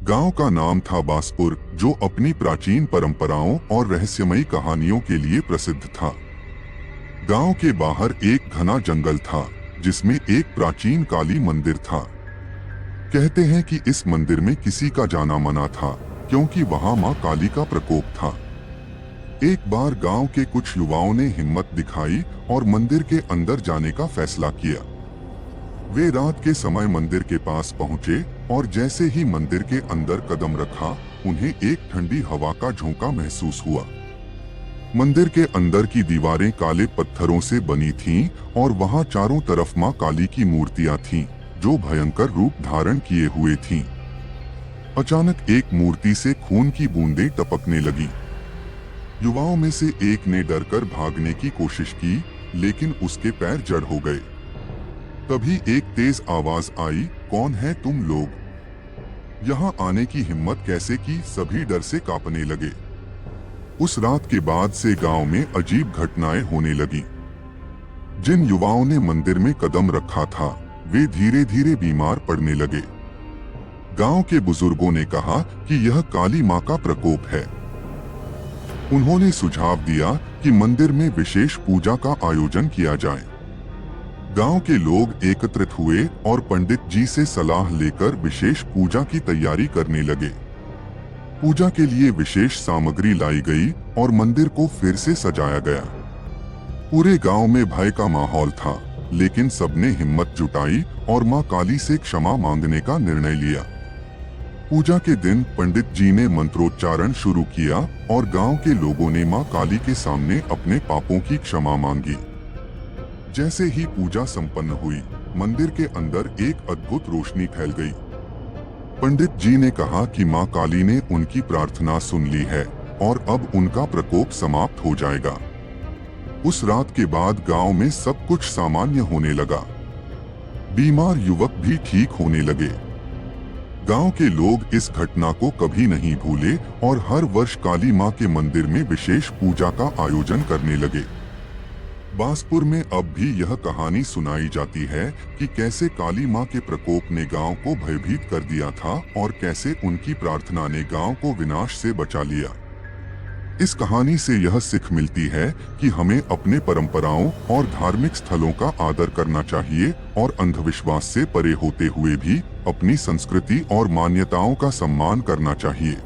गांव का नाम था बासपुर, जो अपनी प्राचीन परंपराओं और रहस्यमयी कहानियों के लिए प्रसिद्ध था। गांव के बाहर एक घना जंगल था, जिसमें एक प्राचीन काली मंदिर था। कहते हैं कि इस मंदिर में किसी का जाना मना था, क्योंकि वहां मां काली का प्रकोप था। एक बार गांव के कुछ युवाओं ने हिम्मत दिखाई और मंदिर के अंदर जाने का फैसला किया। वे रात के समय मंदिर के पास पहुंचे और जैसे ही मंदिर के अंदर कदम रखा, उन्हें एक ठंडी हवा का झोंका महसूस हुआ। मंदिर के अंदर की दीवारें काले पत्थरों से बनी थीं और वहां चारों तरफ मां काली की मूर्तियां थीं, जो भयंकर रूप धारण किए हुए थीं। अचानक एक मूर्ति से खून की बूंदें टपकने लगी। युवाओं में से एक ने डरकर भागने की कोशिश की, लेकिन उसके पैर जड़ हो गए। तभी एक तेज आवाज आई, कौन है तुम लोग? यहाँ आने की हिम्मत कैसे की? सभी डर से कांपने लगे। उस रात के बाद से गांव में अजीब घटनाएं होने लगी। जिन युवाओं ने मंदिर में कदम रखा था, वे धीरे धीरे बीमार पड़ने लगे। गांव के बुजुर्गों ने कहा कि यह काली मां का प्रकोप है। उन्होंने सुझाव दिया कि मंदिर में विशेष पूजा का आयोजन किया जाए। गांव के लोग एकत्रित हुए और पंडित जी से सलाह लेकर विशेष पूजा की तैयारी करने लगे। पूजा के लिए विशेष सामग्री लाई गई और मंदिर को फिर से सजाया गया। पूरे गांव में भय का माहौल था, लेकिन सबने हिम्मत जुटाई और मां काली से क्षमा मांगने का निर्णय लिया। पूजा के दिन पंडित जी ने मंत्रोच्चारण शुरू किया और गांव के लोगों ने मां काली के सामने अपने पापों की क्षमा मांगी। जैसे ही पूजा संपन्न हुई, मंदिर के अंदर एक अद्भुत रोशनी फैल गई। पंडित जी ने कहा कि मां काली ने उनकी प्रार्थना सुन ली है और अब उनका प्रकोप समाप्त हो जाएगा। उस रात के बाद गांव में सब कुछ सामान्य होने लगा। बीमार युवक भी ठीक होने लगे। गांव के लोग इस घटना को कभी नहीं भूले और हर वर्ष काली मां के मंदिर में विशेष पूजा का आयोजन करने लगे। बासपुर में अब भी यह कहानी सुनाई जाती है कि कैसे काली मां के प्रकोप ने गांव को भयभीत कर दिया था और कैसे उनकी प्रार्थना ने गांव को विनाश से बचा लिया। इस कहानी से यह सीख मिलती है कि हमें अपने परंपराओं और धार्मिक स्थलों का आदर करना चाहिए और अंधविश्वास से परे होते हुए भी अपनी संस्कृति और मान्यताओं का सम्मान करना चाहिए।